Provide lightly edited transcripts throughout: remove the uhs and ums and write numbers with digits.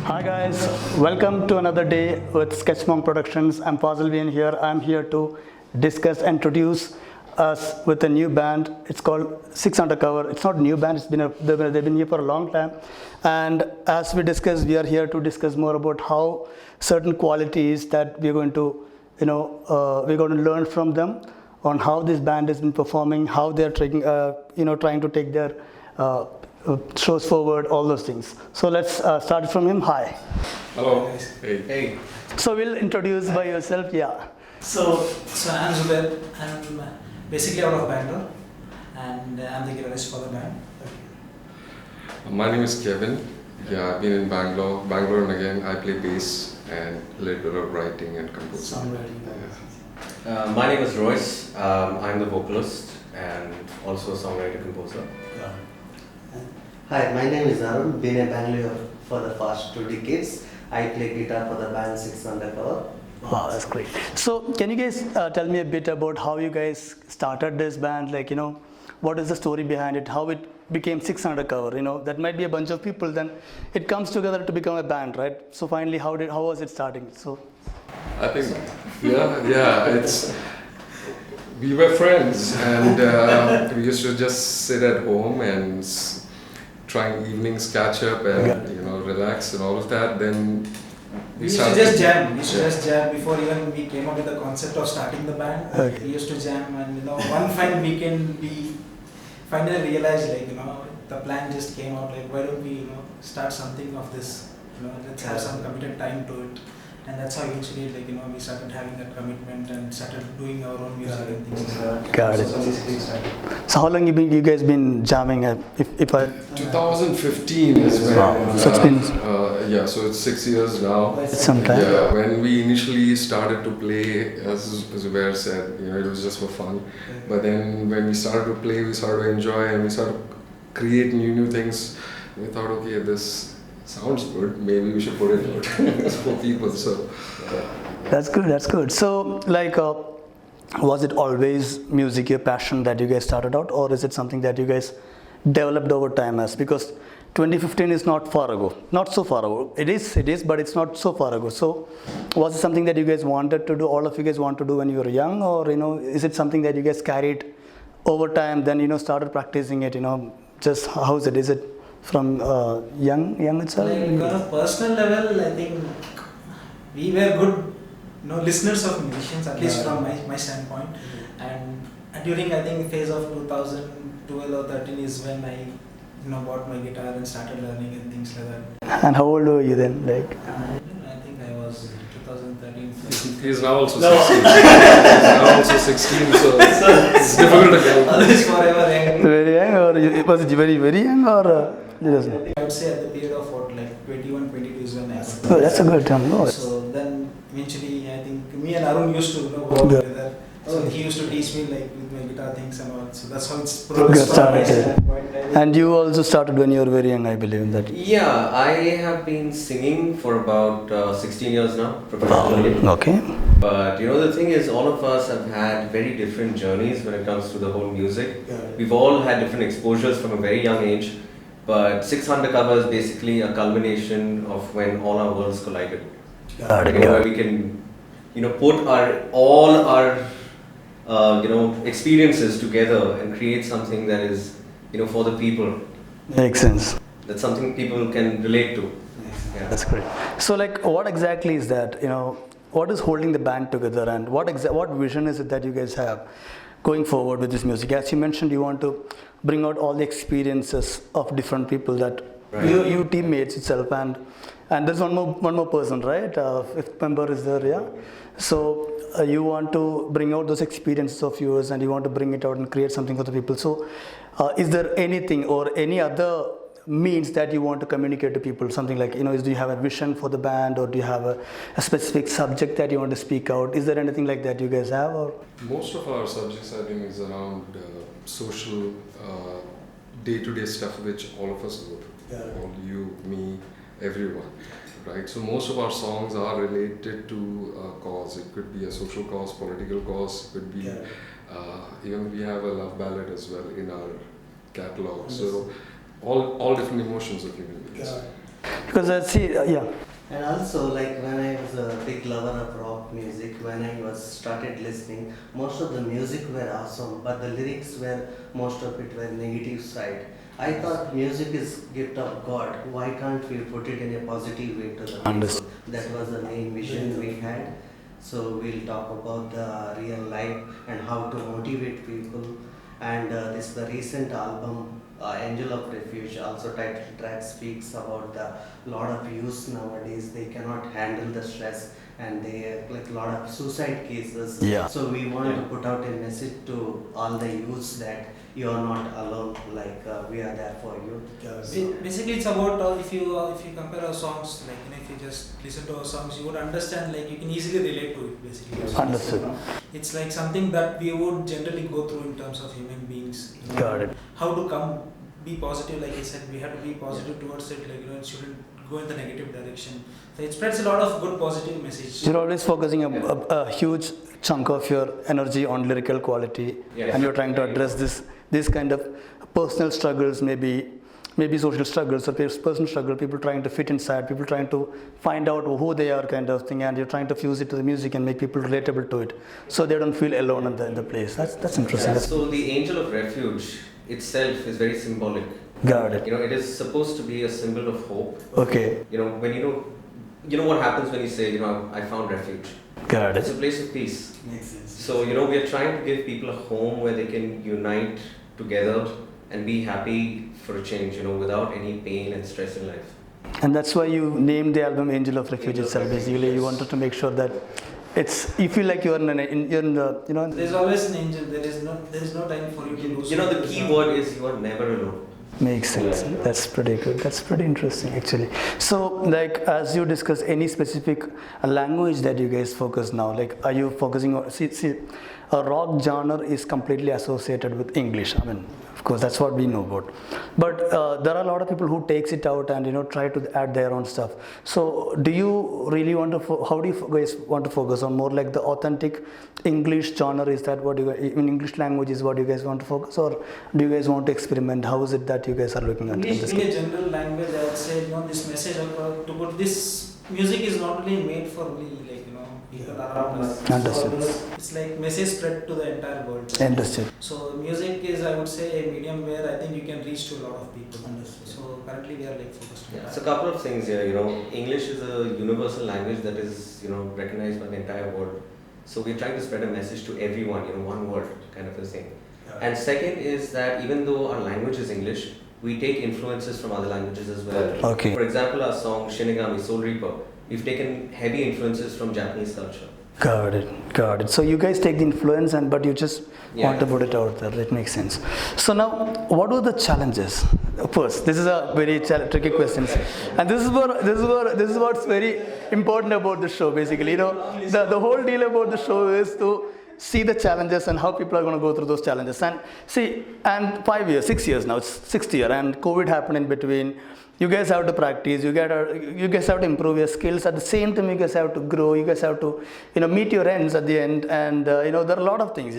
Hi guys, welcome to another day with Sketchmonk Productions. I'm Fazil Vian here. I'm here to discuss and introduce us with a new band. It's called Six Undercover. It's not a new band. They've been here for a long time. And as we discuss, we are here to discuss more about how certain qualities that we're going to, we're going to learn from them on how this band has been performing, how they're trying to take their shows forward, all those things. So let's start from him. Hi. Hello. Hey. So we'll introduce by yourself. Yeah. So I'm Zubair. I'm basically out of Bangalore, and I'm the guitarist for the band. My name is Kevin. Yeah, I've been in Bangalore, and again I play bass and a little bit of writing and composing. Songwriting. My name is Royce. I'm the vocalist and also a songwriter composer. Hi, my name is Arun. Been in Bangalore for the past 2 decades. I play guitar for the band Six Undercover. Wow, that's great. So can you guys tell me a bit about how you guys started this band? What is the story behind it? How it became Six Undercover? That might be a bunch of people. Then it comes together to become a band, right? So finally, how was it starting? So I think, we were friends, and we used to just sit at home and trying evenings, catch up, and relax and all of that. Then We used to just jam. We used to just jam before even we came up with the concept of starting the band. Okay. We used to jam, and one fine weekend we finally realized, the plan just came out. Why don't we, start something of this? Let's have some committed time to it. And that's how eventually, we started having that commitment and started doing our own music and things like that. Got it. So basically started. So how long you guys been jamming? If I 2015 is when. Wow. So it's been So it's 6 years now. it's some time. Yeah, when we initially started to play, as Zubair said, it was just for fun. But then when we started to play, we started to enjoy, and we started to create new things. We thought, okay, this sounds good. Maybe we should put it out for people. So That's good. That's good. So was it always music your passion that you guys started out, or is it something that you guys developed over time? Because 2015 is not far ago, not so far ago. It is, but it's not so far ago. So was it something that you guys wanted to do? All of you guys want to do when you were young, or is it something that you guys carried over time? Then started practicing it. Just how is it? Is it from young itself? On a personal level, I think we were good listeners of musicians, at least from my standpoint. And during, I think, phase of 2012 or 13 is when I bought my guitar and started learning and things like that. And how old were you then? I think I was 2013. he's now also 16. He's now also 16. So it's difficult to get. Always forever young. Very young, or was it very young, or just? I would say at the period of 21, 22 is when I got Oh, that's a good time. No, So then eventually, I think me and Arun used to work Yeah. together. So he used to teach me with my guitar things and all. So that's how it's Good progressed from my started. standpoint. And you also started when you were very young, I believe that. Yeah, I have been singing for about 16 years now, professionally. Okay. But the thing is, all of us have had very different journeys when it comes to the whole music. We've all had different exposures from a very young age. But Six Undercover is basically a culmination of when all our worlds collided. Got it. Where we can, put all our experiences together and create something that is, for the people. Makes sense. That's something people can relate to. Yeah. That's great. So, what exactly is that? What is holding the band together, and what vision is it that you guys have going forward with this music? As you mentioned, you want to bring out all the experiences of different people that Right. you teammates itself, and there's one more person, right? Fifth member is there, yeah. So you want to bring out those experiences of yours, and you want to bring it out and create something for the people. So is there anything or any other means that you want to communicate to people? Something like, do you have a vision for the band, or do you have a specific subject that you want to speak out? Is there anything like that you guys have? Or Most of our subjects, I think, is around social, day-to-day stuff which all of us go through. All you, me, everyone. Right? So most of our songs are related to a cause. It could be a social cause, political cause. It could be even we have a love ballad as well in our catalog. So all different emotions of human beings. Because I see, yeah. And also, like when I was a big lover of rock music, when I was started listening, most of the music were awesome, but the lyrics were most of it were negative side. I thought music is gift of God. Why can't we put it in a positive way to the people? Understood. That was the main vision we had. So we'll talk about the real life and how to motivate people. And this the recent album, Angel of Refuge, also title track speaks about the lot of youth nowadays. They cannot handle the stress and they like lot of suicide cases. Yeah. So we want to put out a message to all the youths that you are not alone. Like we are there for you. Basically, it's about if you compare our songs, like if you just listen to our songs, you would understand. Like you can easily relate to it. Basically, Understood. It's like something that we would generally go through in terms of human beings. Got it. How to be positive, like I said, we have to be positive towards it. Like it shouldn't go in the negative direction. So it spreads a lot of good positive message. You're always focusing a huge chunk of your energy on lyrical quality, and you're trying to address this kind of personal struggles, maybe social struggles or personal struggle, people trying to fit inside, people trying to find out who they are kind of thing, and you're trying to fuse it to the music and make people relatable to it, so they don't feel alone in the place. That's interesting. Yeah, so the Angel of Refuge itself is very symbolic. Got it. It is supposed to be a symbol of hope. Okay. When you know what happens when you say, I found refuge. Got It's it. a place of peace. Makes sense. So, we are trying to give people a home where they can unite together and be happy for a change, without any pain and stress in life. And that's why you named the album Angel of Refuge Angel of itself. Refuge, Basically, you yes. wanted to make sure that you feel like you're in the. There's always an angel. There is no time for you to lose. The key word is you are never alone. Makes sense. That's pretty good. That's pretty interesting, actually. So, like, as you discuss any specific language that you guys focus now, like, are you focusing on? See, a rock genre is completely associated with English. I mean, of course, that's what we know about. But there are a lot of people who takes it out and try to add their own stuff. So, do you really want to? How do you guys want to focus on more like the authentic English genre? Is that what in English language is what you guys want to focus, or do you guys want to experiment? How is it that you guys are looking at English this? being a general language, I would say, this message to put this music is not only made for me, people around us. Understood. So it's like message spread to the entire world. Understood. So music is, I would say, a medium where I think you can reach to a lot of people. So currently we are focused on Yeah, that. so a couple of things here. English is a universal language that is, recognized by the entire world. So we're trying to spread a message to everyone, one word kind of a thing. And second is that even though our language is English, we take influences from other languages as well. Okay. For example, our song Shinigami, Soul Reaper, we've taken heavy influences from Japanese culture. Got it. So you guys take the influence but you just want to put it out there. It makes sense. So now, what were the challenges? First, this is a very tricky question, and this is what's very important about the show. Basically, the whole deal about the show is to see the challenges and how people are going to go through those challenges. And 6 years now, it's sixth year, and COVID happened in between. You guys have to practice. You guys have to improve your skills. At the same time, you guys have to grow. You guys have to, meet your ends at the end. And there are a lot of things.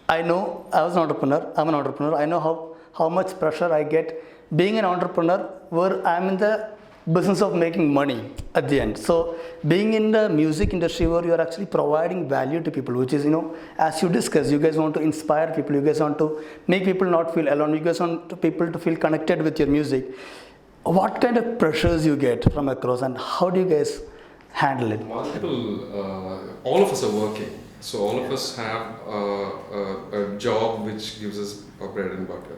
I know I was an entrepreneur. I'm an entrepreneur. I know how much pressure I get being an entrepreneur, where I'm in the business of making money at the end. So being in the music industry where you are actually providing value to people, which is, as you discuss, you guys want to inspire people. You guys want to make people not feel alone. You guys want people to feel connected with your music. What kind of pressures you get from across, and how do you guys handle it? All of us are working, so all of us have a job which gives us our bread and butter,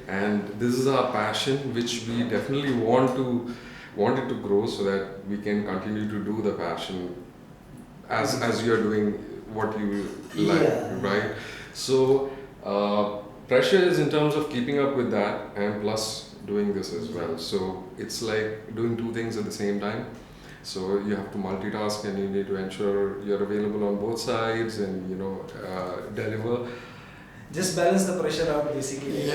and this is our passion, which we definitely want it to grow so that we can continue to do the passion as you are doing what you like, right? So pressure is in terms of keeping up with that, and plus doing this as well. So it's like doing two things at the same time. So you have to multitask, and you need to ensure you're available on both sides and deliver. Just balance the pressure out, basically.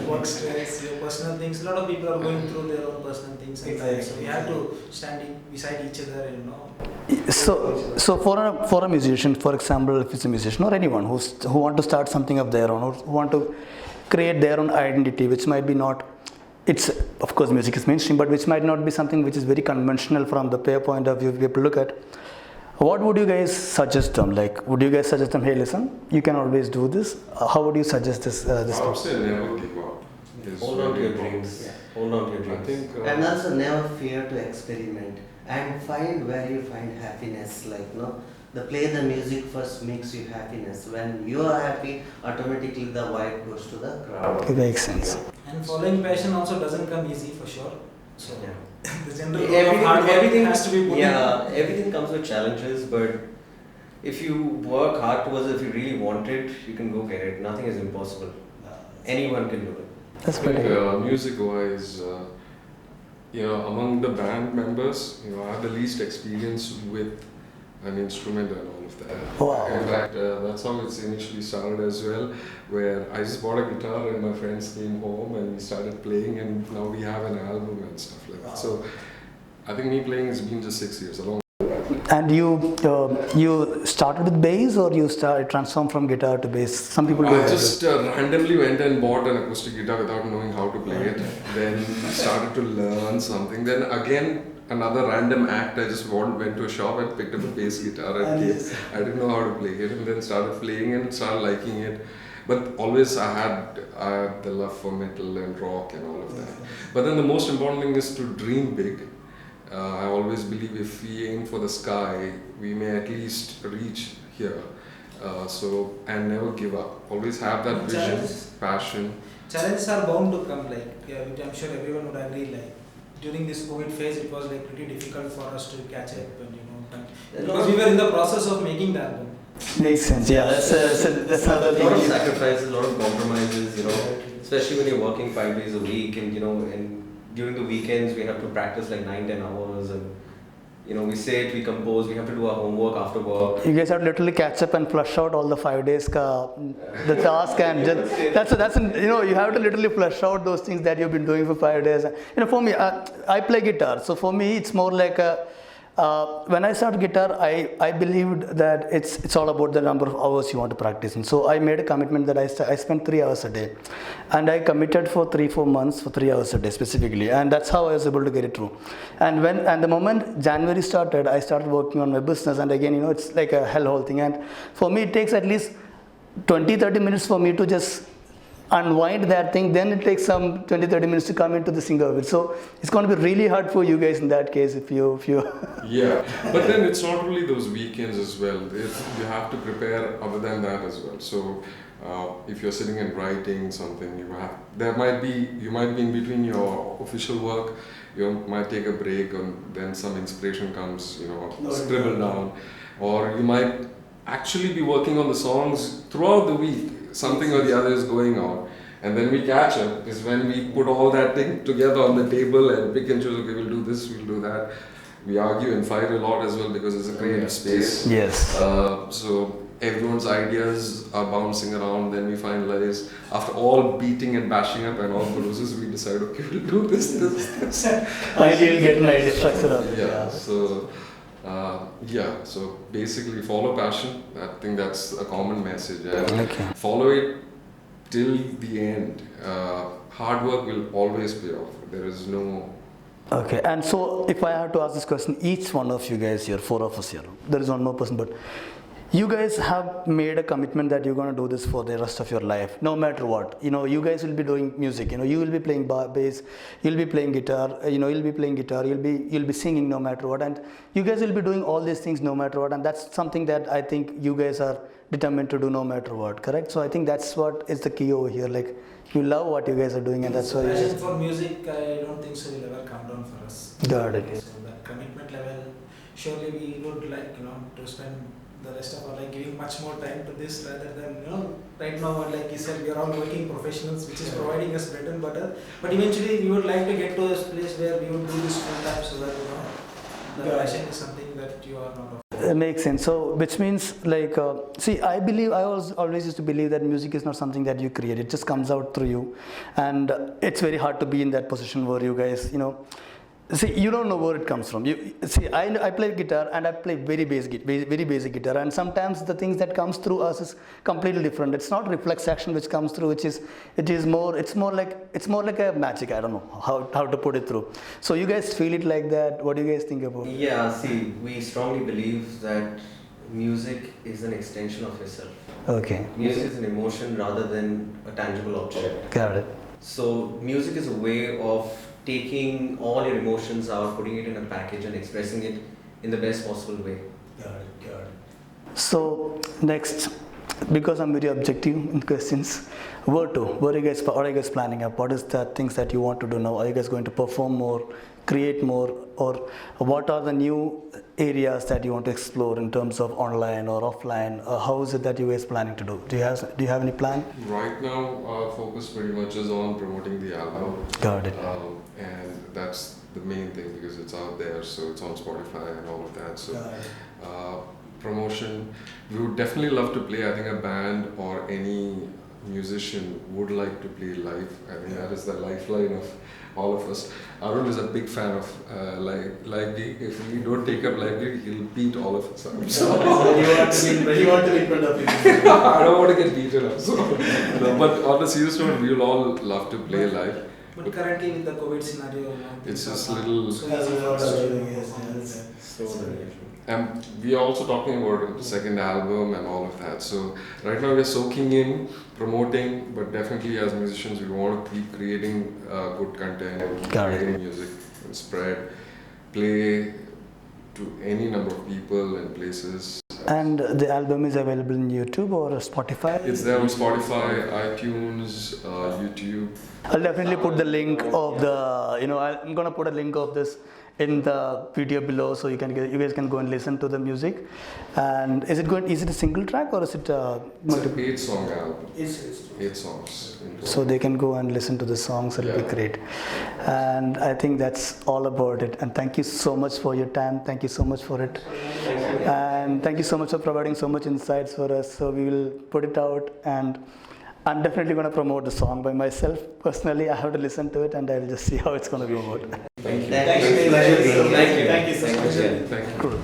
Work stress, your personal things. A lot of people are going through their own personal things in life, so we have to stand beside each other and So for a musician, for example, if it's a musician or anyone who want to start something of their own, or who want to create their own identity, which might be not it's, of course, music is mainstream, but which might not be something which is very conventional from the player point of view. If people look at, what would you guys suggest them? Like, would you guys suggest them, hey, listen, you can always do this? How would you suggest this? This I would say never give up. is Hold on to very your important. dreams. Yeah. Hold on to your I dreams. think. And also never fear to experiment and find where you find happiness. Like no, the play the music first makes you happiness. When you are happy, automatically the vibe goes to the crowd. It makes sense. And following passion also doesn't come easy for sure. So Yeah. the general rule of hard work has to be put yeah, everything comes with challenges, but if you work hard towards it, if you really want it, you can go get it. Nothing is impossible. Anyone can do it. That's I think pretty good. music-wise, among the band members, I have the least experience with an instrument and all of that. Wow. In fact, that's how it's initially started as well, where I just bought a guitar and my friends came home and we started playing, and now we have an album and stuff like that. So I think me playing has been just 6 years, along. And you started with bass, or you transformed from guitar to bass? Some people do I that. just randomly went and bought an acoustic guitar without knowing how to play it. Then started to learn something. Then again, another random act. I just went to a shop and picked up a bass guitar and came. I didn't know how to play it, and then started playing and started liking it. But always I had the love for metal and rock and all of that. But then the most important thing is to dream big. I always believe if we aim for the sky, we may at least reach here. And never give up. Always have that vision, Challenges. passion. Challenges are bound to come, which I'm sure everyone would agree. During this COVID phase, it was pretty difficult for us to catch up, because we were in the process of making the album. Makes sense. Yeah, that's another A lot of thing. sacrifices, a lot of compromises, especially when you're working 5 days a week, and during the weekends we have to practice like 9-10 hours, and we sit, we compose, we have to do our homework after work. You guys have to literally catch up and flush out all the 5 days the task, and you have to literally flush out those things that you've been doing for 5 days. For me, I play guitar, so for me it's more like when I started guitar, I believed that it's all about the number of hours you want to practice. And so I made a commitment that I spent 3 hours a day, and I committed for 3-4 months for 3 hours a day specifically, and that's how I was able to get it through. And the moment January started, I started working on my business, and again, it's like a hellhole thing. And for me, it takes at least 20-30 minutes for me to just unwind that thing. Then it takes some 20-30 minutes to come into the singer of it. So it's going to be really hard for you guys in that case if you Yeah, but then it's not only those weekends as well. You have to prepare other than that as well. So if you're sitting and writing something, you might be in between your official work. You might take a break, and then some inspiration comes. Scribble down, or you might actually be working on the songs throughout the week. Something or the other is going on, and then we catch up is when we put all that thing together on the table and pick and choose, okay, we'll do this, we'll do that. We argue and fight a lot as well because it's a creative space. Yes. So everyone's ideas are bouncing around, then we finalize. After all beating and bashing up and all bruises, we decide, okay, we'll do this. Ideal getting idea structure up. Yeah, so basically follow passion. I think that's a common message. And Okay. follow it till the end. Hard work will always pay off. There is no... Okay, and so if I have to ask this question, each one of you guys here, 4 of us here, there is one more person, but you guys have made a commitment that you're going to do this for the rest of your life, no matter what. You guys will be doing music. You will be playing bass, you'll be playing guitar. You'll be playing guitar. You'll be singing no matter what, and you guys will be doing all these things no matter what. And that's something that I think you guys are determined to do no matter what. Correct? So I think that's what is the key over here. Like, you love what you guys are doing, and that's why. Passion for music, I don't think so will ever come down for us. Got it. So that commitment level, surely we would like to spend the rest of our life giving much more time to this rather than right now, like you said, we are all working professionals, which is providing us bread and butter. But eventually we would like to get to a place where we would do this full time, so that the passion is something that you are not of. It makes sense. So, which means I always used to believe that music is not something that you create. It just comes out through you, and it's very hard to be in that position where you guys, See, you don't know where it comes from. You see, I play guitar and I play very basic guitar, and sometimes the things that comes through us is completely different. It's not reflex action which comes through, it's more like a magic. I don't know how to put it through. So you guys feel it like that? What do you guys think about it? Yeah, see, we strongly believe that music is an extension of yourself. Okay, Music is an emotion rather than a tangible object. got it. So, music is a way of taking all your emotions out, putting it in a package, and expressing it in the best possible way. So next, because I'm very objective in questions, what are you guys planning up? What is the things that you want to do now? Are you guys going to perform more, create more, or what are the new areas that you want to explore in terms of online or offline? How is it that you guys planning to do? Do you have any plan? Right now, our focus pretty much is on promoting the album. Got it. And that's the main thing because it's out there, so it's on Spotify and all of that. So, promotion, we would definitely love to play. I think a band or any musician would like to play live. I think that is the lifeline of all of us. Arun is a big fan of live gig. If we don't take up live gig, he'll beat all of us up. So You want to be in front of people. I don't want to get beaten up. So, no, but on a serious note, we will all love to play live. But currently with the COVID scenario, It's just little. So, And we are also talking about the second album and all of that. So right now we're soaking in, promoting, but definitely as musicians we want to keep creating good content and keep Got it. creating music and spread, play to any number of people and places. And the album is available in YouTube or Spotify? It's there on Spotify, iTunes, YouTube. I'll definitely put the link of I'm gonna put a link of this in the video below, so you guys can go and listen to the music. And is it a single track or is it It's an multiple? 8-song album. 8 songs. in total. So they can go and listen to the songs. It'll be Yeah. great. And I think that's all about it. And thank you so much for your time. Thank you so much for it. And thank you so much for providing so much insights for us. So we will put it out, and I'm definitely going to promote the song by myself. Personally, I have to listen to it and I'll just see how it's going to go about. Thank you. Thank you. Pleasure being here. Thank you. Thank you so much. Thank you. Cool.